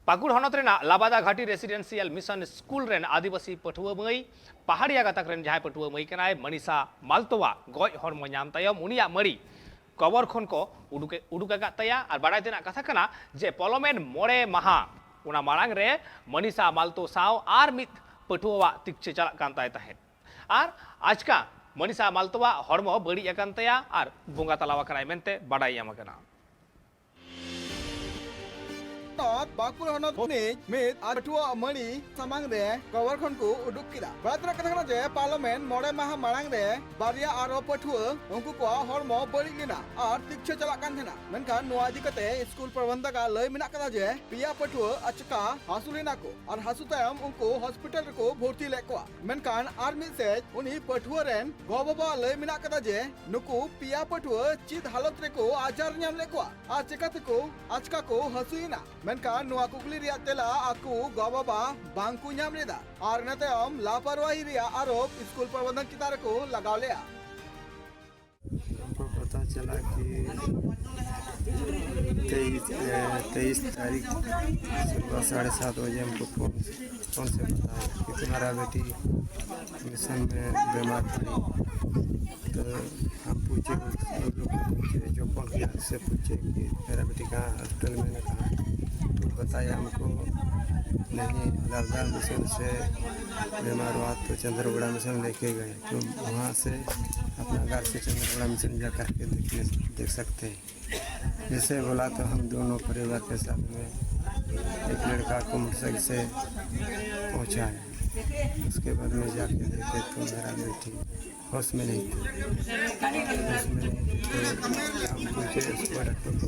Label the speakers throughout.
Speaker 1: पाकुड़ हनत लाबादा घाटी residential mission school rain आदिवासी पठुआ मई पहाड़िया गातक rain जहां पठुआ मई कनाय मनीषा मालतोवा गज हरम नाम तायम उनिया मरी कबर खन को उडुक तया और बाड़ाय तेना कथा कना जे पलमेन मोड़े माहा उना मांग रे मनीषा मालतो साव आर मित पठुआ तिक्चे चला कान ताय तहे और आजका मनीषा मालतोवा हरमो बड़ी अकान तया और बोंगा तलावा कनाय मेनते बाड़ाय याम कना
Speaker 2: बाकुड़ हनत मित पठुआ मणि सामांग रे कवर खन को उडुक किदा बातरा कथा जे पार्लियामेंट मोड़े माह मांग रे बारिया आरो पठुआ उनको को हरमो बड़ी लेना और तिक्छे चला कान थेना मेनखान नोआ इदी कते स्कूल प्रबंधक लय मिना कदा जे पिया पठुआ अचका हासु लेना को और हासु तायम उनको हॉस्पिटल को भर्ती लेकोआ मेनखान आर मित से उनी पठुआ रेन गो बाबा लय मिना कदा जे नुकु पिया पठुआ चित हालत रे को आजार ᱧᱟᱢ लेकोआ आ चिकाते को अचका को हसुइना मेनखान नुआ कुकली रिया तेला आकु गो बाबा बांकु ᱧᱟᱢ लेदा और नतेम लापरवाही रिया आरोप स्कूल प्रबंधक चितार को लगाव लेया।
Speaker 3: हमको पता चला कि 23 तारीख सुबह 7:30 बजे हमको फोन से बताया कि तुम्हारा बेटी मिशन में बीमार थी। तो हम पूछे जो फोन किया उससे पूछे कि मेरा बेटी कहाँ हॉस्पिटल में ने कहा तो बताया हमको नहीं लालदार मिशन से बीमार हुआ तो चंद्रगुड़ा मिशन लेके गए तो वहाँ से अपना घर से चंद्रगुड़ा मिशन जा कर के देख सकते हैं। जैसे बोला तो हम दोनों परिवार के साथ में एक लड़का को मोटरसाइकिल से पहुँचा है। उसके बाद में जाके देखे तो मेरा बेटी होश में नहीं थी। तो हम पूछे उसको डॉक्टर को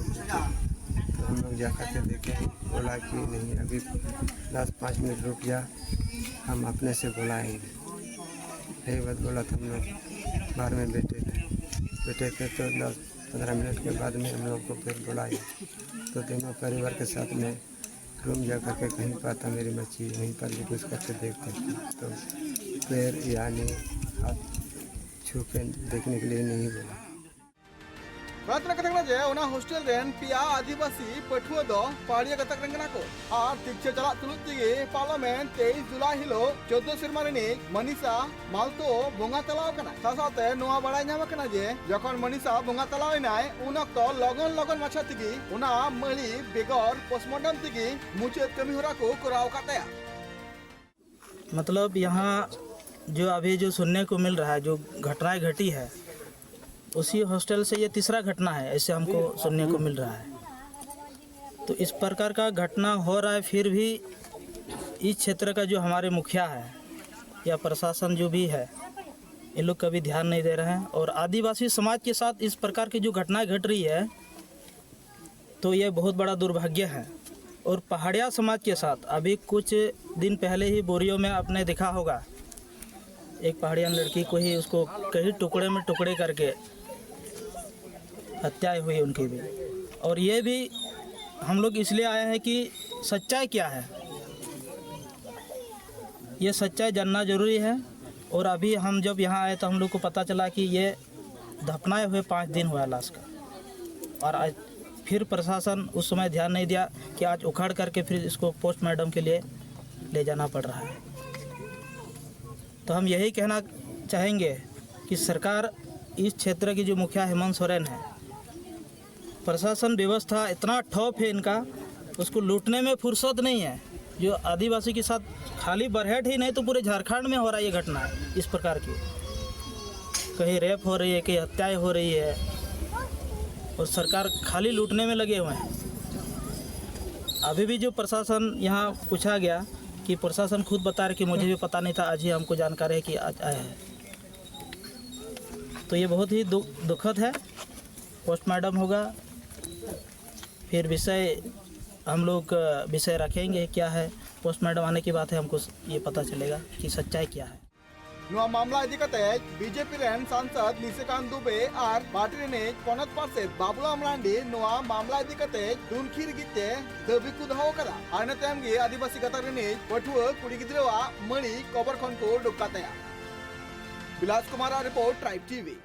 Speaker 3: तो हम लोग जा कर के देखे बोला कि नहीं अभी 10-5 मिनट रुक जा हम अपने से बुलाएंगे। यही बात बोला तो हम लोग बाहर में बैठे थे तो 10-15 मिनट के बाद में हम लोग को फिर बुलाए तो दोनों परिवार के साथ में रूम जा कर के कहीं पर था मेरी बच्ची वहीं पर भी कुछ करके देखते थे तो पैर यानी हाथ छू के देखने के लिए नहीं बोला।
Speaker 2: बातरा कथा जे ओना हॉस्टल रेन पिया आदिवासी पठुआ दो पहाड़िया गतक रंगना को और तिक्छे चला तुलुत तिगे पार्लियामेंट 23 जुलाई हिलो 14 सिरमा रे मनीषा मालतो बोंगा तलाव कना सासाते नोआ बड़ाय ᱧᱟᱢ कना जे जखन मनीषा बोंगा तलाव नाय उन अक्तो लगन माछा तिगी उना मली बेगर पोस्टमार्टम तिगी मुचेत कमी होरा को कराव कातया।
Speaker 4: मतलब यहाँ जो अभी जो सुनने को मिल रहा है जो घटनाएं घटी है उसी हॉस्टल से ये तीसरा घटना है ऐसे हमको सुनने को मिल रहा है। तो इस प्रकार का घटना हो रहा है फिर भी इस क्षेत्र का जो हमारे मुखिया है या प्रशासन जो भी है ये लोग कभी ध्यान नहीं दे रहे हैं और आदिवासी समाज के साथ इस प्रकार की जो घटनाएं घट रही है तो ये बहुत बड़ा दुर्भाग्य है। और पहाड़िया समाज के साथ अभी कुछ दिन पहले ही बोरियो में आपने देखा होगा एक पहाड़िया लड़की को ही उसको कई टुकड़े में टुकड़े करके हत्याएं हुई उनकी भी। और ये भी हम लोग इसलिए आए हैं कि सच्चाई क्या है ये सच्चाई जानना ज़रूरी है। और अभी हम जब यहाँ आए तो हम लोग को पता चला कि ये दफनाए हुए 5 दिन हुआ लाश का और आज फिर प्रशासन उस समय ध्यान नहीं दिया कि आज उखाड़ करके फिर इसको पोस्टमार्टम के लिए ले जाना पड़ रहा है। तो हम यही कहना चाहेंगे कि सरकार इस क्षेत्र की जो मुखिया हेमंत सोरेन है प्रशासन व्यवस्था इतना ठप है इनका उसको लूटने में फुर्सत नहीं है। जो आदिवासी के साथ खाली बरहेट ही नहीं तो पूरे झारखंड में हो रहा है ये घटना इस प्रकार की कहीं रेप हो रही है कहीं हत्याएं हो रही है और सरकार खाली लूटने में लगे हुए हैं। अभी भी जो प्रशासन यहाँ पूछा गया कि प्रशासन खुद बता रहे कि मुझे भी पता नहीं था आज ही हमको जानकारी है कि आज आया है। तो ये बहुत ही दुखद है। पोस्टमार्टम होगा फिर विषय हम लोग विषय रखेंगे क्या है पोस्टमार्टम आने की बात है हमको ये पता चलेगा कि सच्चाई क्या है।
Speaker 2: नोआ मामला इदी कते बीजेपी रेन सांसद निशिकांत दुबे और पार्टी ने पनत पार्षद बाबुला मरांडी नोआ मामला इदी कते दुनखिर गिते दाबी को दहो कदा और नतेम गे आदिवासी गतर रे पठुआ कुड़ी गिद्रवा मणि कबर खन को डुकातया। Bilas Kumar report Tribe TV.